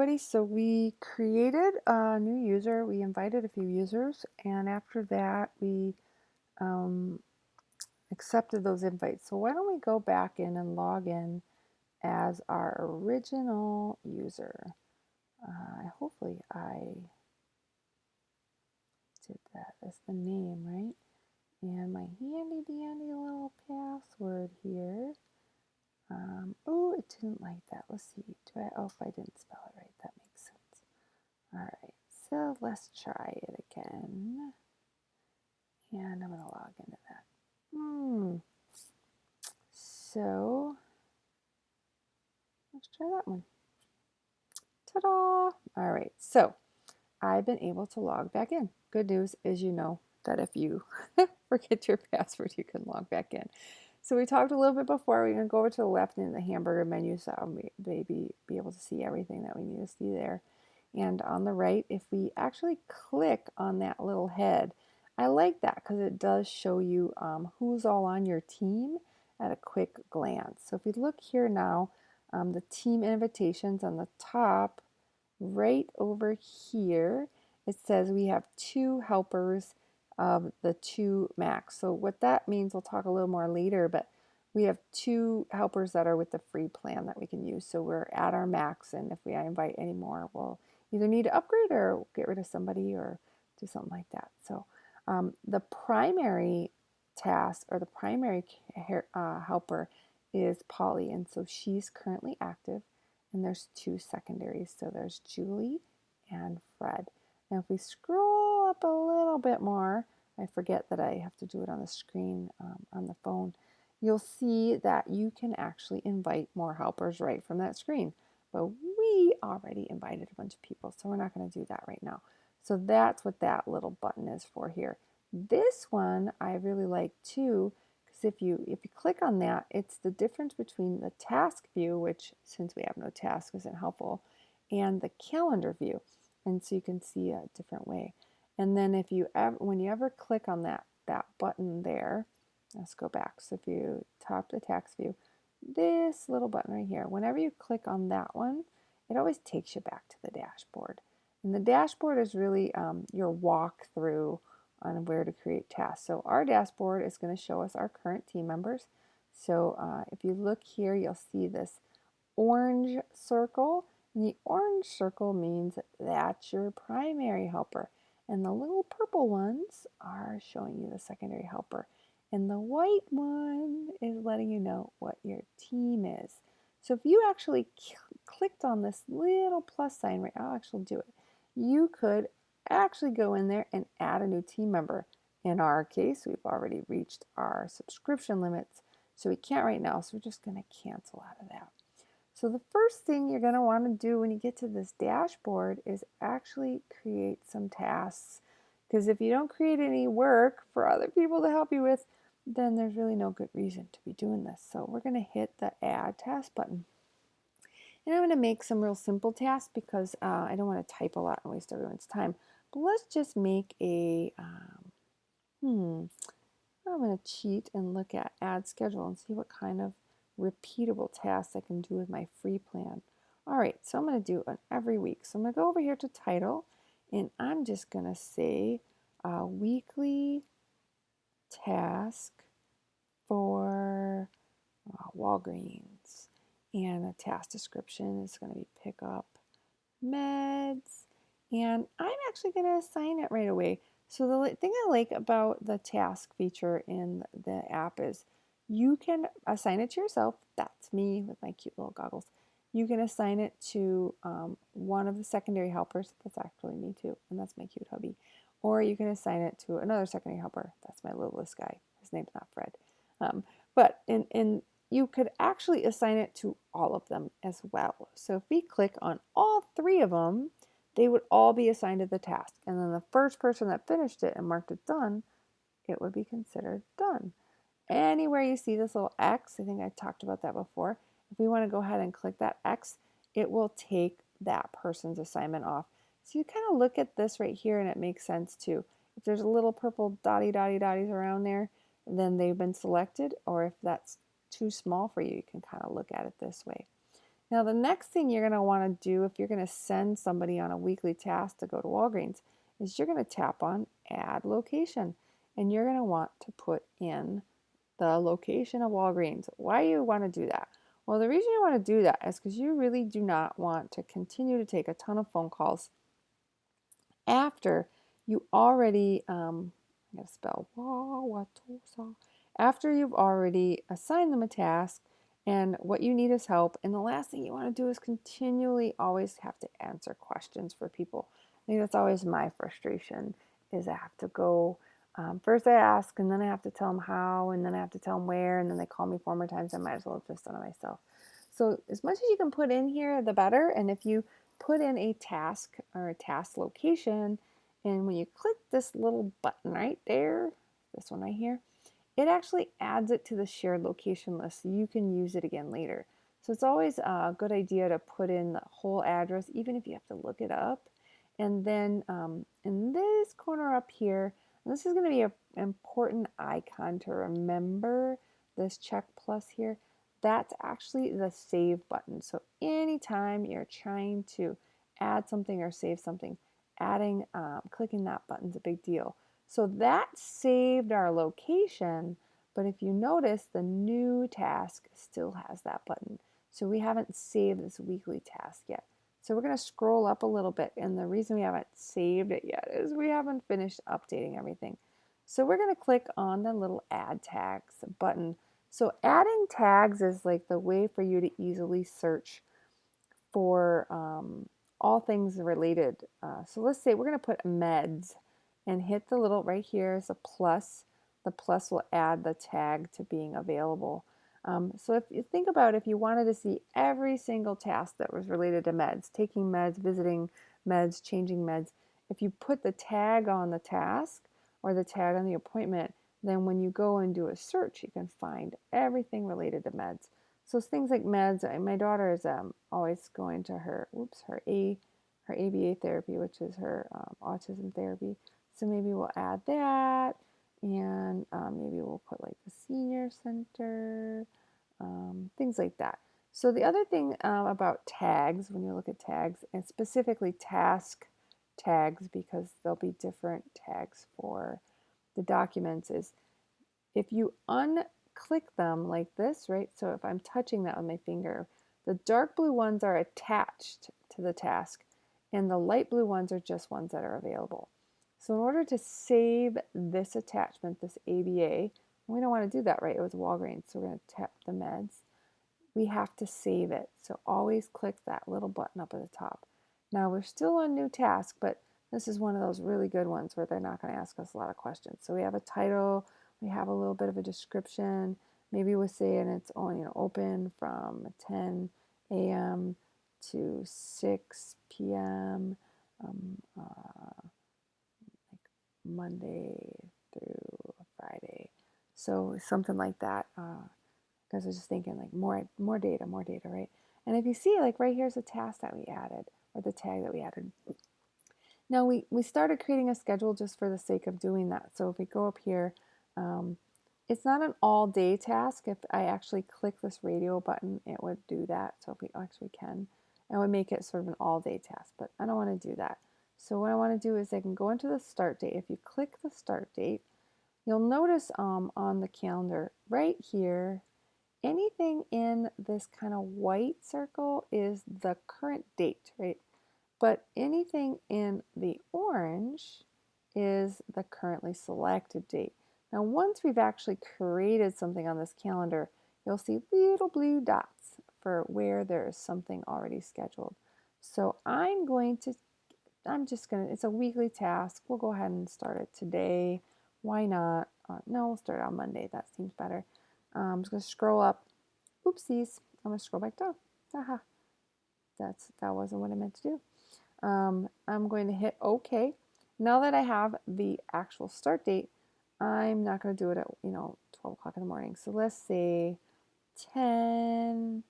everybody. So we created a new user. We invited a few users, and after that, we um, accepted those invites. So why don't we go back in and log in as our original user? Hopefully I did that as the name, right? And my handy dandy little password here. Oh, it didn't like that. Let's see. Oh, if I didn't spell it right, that makes sense. All right, so let's try it again. And I'm going to log into that. So let's try that one. Ta-da! All right, so I've been able to log back in. Good news is you know that if you forget your password, you can log back in. So we talked a little bit before. We're going to go over to the left in the hamburger menu so I'll maybe be able to see everything that we need to see there. And on the right, if we actually click on that little head, I like that because it does show you who's all on your team at a quick glance. So if we look here now, the team invitations on the top, right over here, it says we have 2 helpers of the 2 max. So what that means, we'll talk a little more later, but we have 2 helpers that are with the free plan that we can use. So we're at our max, and if we invite any more, we'll either need to upgrade or get rid of somebody or do something like that. So the primary task or the primary helper is Polly, and so she's currently active. And there's 2 secondaries, so there's Julie and Fred. Now if we scroll up a little bit more, I forget that I have to do it on the screen on the phone, you'll see that you can actually invite more helpers right from that screen. But we already invited a bunch of people, so we're not going to do that right now. So that's what that little button is for here. This one I really like too, because if you click on that, it's the difference between the task view, which since we have no task isn't helpful, and the calendar view. And so you can see a different way. And then if you ever, when you ever click on that button there, let's go back. So if you tap the task view, this little button right here, whenever you click on that one, it always takes you back to the dashboard. And the dashboard is really your walkthrough on where to create tasks. So our dashboard is going to show us our current team members. So if you look here, you'll see this orange circle. And the orange circle means that's your primary helper. And the little purple ones are showing you the secondary helper. And the white one is letting you know what your team is. So if you actually clicked on this little plus sign, right, I'll actually do it. You could actually go in there and add a new team member. In our case, we've already reached our subscription limits, so we can't right now, so we're just going to cancel out of that. So the first thing you're going to want to do when you get to this dashboard is actually create some tasks. Because if you don't create any work for other people to help you with, then there's really no good reason to be doing this. So we're going to hit the Add Task button. And I'm going to make some real simple tasks because I don't want to type a lot and waste everyone's time. But let's just make a, I'm going to cheat and look at Add Schedule and see what kind of repeatable tasks I can do with my free plan. All right, so I'm going to do it every week. So I'm going to go over here to Title, and I'm just going to say weekly task for Walgreens. And a task description is going to be pick up meds. And I'm actually going to assign it right away. So the thing I like about the task feature in the app is you can assign it to yourself. That's me with my cute little goggles. You can assign it to one of the secondary helpers. That's actually me too, and that's my cute hubby. Or you can assign it to another secondary helper. That's my littlest guy. His name's not Fred. But you could actually assign it to all of them as well. So if we click on all 3 of them, they would all be assigned to the task. And then the first person that finished it and marked it done, it would be considered done. Anywhere you see this little X, I think I talked about that before, if we want to go ahead and click that X, it will take that person's assignment off. So you kind of look at this right here and it makes sense too. If there's a little purple dotties around there, then they've been selected, or if that's too small for you, you can kind of look at it this way. Now, the next thing you're going to want to do if you're going to send somebody on a weekly task to go to Walgreens is you're going to tap on Add Location, and you're going to want to put in the location of Walgreens. Why you want to do that? Well, the reason you want to do that is because you really do not want to continue to take a ton of phone calls after you already, I gotta spell after you've already assigned them a task and what you need is help. And the last thing you want to do is continually always have to answer questions for people. I think that's always my frustration is I have to go, first I ask and then I have to tell them how and then I have to tell them where and then they call me 4 more times. I might as well have just done it myself. So as much as you can put in here, the better. And if you put in a task or a task location, and when you click this little button right there, this one right here, it actually adds it to the shared location list so you can use it again later. So it's always a good idea to put in the whole address, even if you have to look it up. And then in this corner up here, this is going to be an important icon to remember, this check plus here. That's actually the save button. So anytime you're trying to add something or save something, clicking that button's a big deal. So that saved our location, but if you notice, the new task still has that button. So we haven't saved this weekly task yet. So we're going to scroll up a little bit, and the reason we haven't saved it yet is we haven't finished updating everything. So we're going to click on the little Add Tags button. So adding tags is like the way for you to easily search for all things related. So let's say we're going to put meds and hit the little, right here is a plus. The plus will add the tag to being available. So if you think about if you wanted to see every single task that was related to meds, taking meds, visiting meds, changing meds, if you put the tag on the task or the tag on the appointment, then when you go and do a search, you can find everything related to meds. So it's things like meds. My daughter is always going to her ABA therapy, which is her autism therapy. So maybe we'll add that, and maybe we'll put like the senior center, things like that. So the other thing about tags, when you look at tags, and specifically task tags, because there'll be different tags for the documents, is if you unclick them like this, right? So if I'm touching that with my finger, the dark blue ones are attached to the task, and the light blue ones are just ones that are available. So in order to save this attachment, this ABA, we don't want to do that, right? It was Walgreens, so we're going to tap the meds. We have to save it. So always click that little button up at the top. Now we're still on new task, but this is one of those really good ones where they're not going to ask us a lot of questions. So we have a title, we have a little bit of a description. Maybe we're saying it's only open from 10 a.m. to 6 p.m. Like Monday through Friday. So something like that. Because I was just thinking like more data, right? And if you see, like right here's a task that we added, or the tag that we added. Now we started creating a schedule just for the sake of doing that. So if we go up here, it's not an all-day task. If I actually click this radio button, it would do that. So if we actually can, it would make it sort of an all-day task, but I don't want to do that. So what I want to do is I can go into the start date. If you click the start date, you'll notice on the calendar right here, anything in this kind of white circle is the current date, right? But anything in the orange is the currently selected date. Now, once we've actually created something on this calendar, you'll see little blue dots for where there is something already scheduled. So it's a weekly task. We'll go ahead and start it today. Why not? No, we'll start it on Monday. That seems better. I'm just going to scroll up. Oopsies. I'm going to scroll back down. Haha. That wasn't what I meant to do. I'm going to hit OK. Now that I have the actual start date, I'm not going to do it at 12 o'clock in the morning. So let's say 10,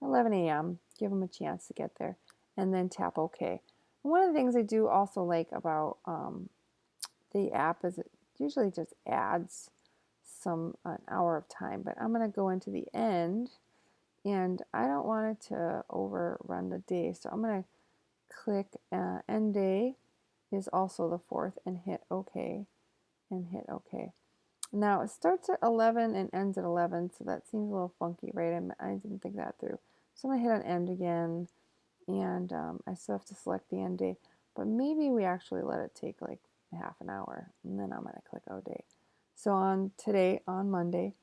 11 a.m. Give them a chance to get there, and then tap OK. One of the things I do also like about the app is it usually just adds an hour of time, but I'm going to go into the end and I don't want it to overrun the day. So I'm going to click end day is also the 4th and hit OK and hit OK. Now it starts at 11 and ends at 11, so that seems a little funky, right? I didn't think that through. So I'm going to hit on end again, and I still have to select the end day, but maybe we actually let it take like half an hour, and then I'm going to click O day. So on today, on Monday,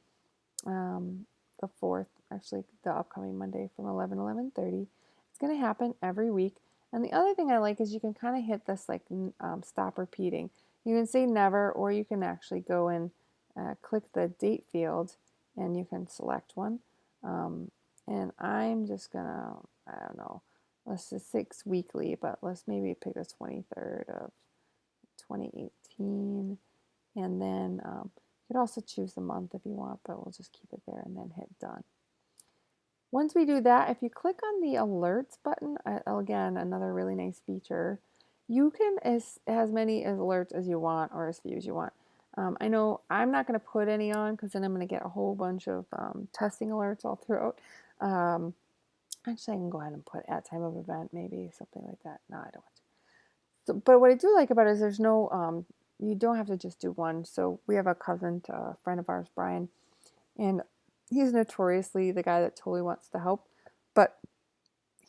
the 4th, actually the upcoming Monday from 11:30. It's going to happen every week. And the other thing I like is you can kind of hit this like stop repeating. You can say never, or you can actually go and click the date field and you can select one. And I'm just going to, I don't know, let's just say weekly, but let's maybe pick the 23rd of 2018. And then you could also choose the month if you want, but we'll just keep it there and then hit done. Once we do that, if you click on the alerts button, again, another really nice feature, you can as many alerts as you want or as few as you want. I know I'm not going to put any on because then I'm going to get a whole bunch of testing alerts all throughout. Actually, I can go ahead and put at time of event, maybe something like that. No, I don't want to. So, but what I do like about it is there's no, you don't have to just do one. So we have a cousin, a friend of ours, Brian, and he's notoriously the guy that totally wants to help, but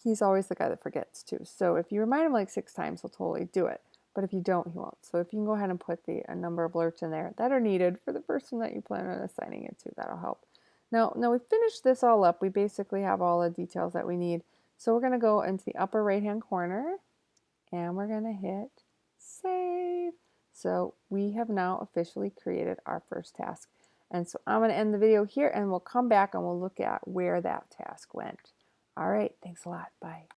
he's always the guy that forgets too. So if you remind him like 6 times, he'll totally do it. But if you don't, he won't. So if you can go ahead and put a number of alerts in there that are needed for the person that you plan on assigning it to, that'll help. Now we finished this all up. We basically have all the details that we need. So we're going to go into the upper right-hand corner and we're going to hit save. So we have now officially created our first task. And so I'm going to end the video here and we'll come back and we'll look at where that task went. All right, thanks a lot. Bye.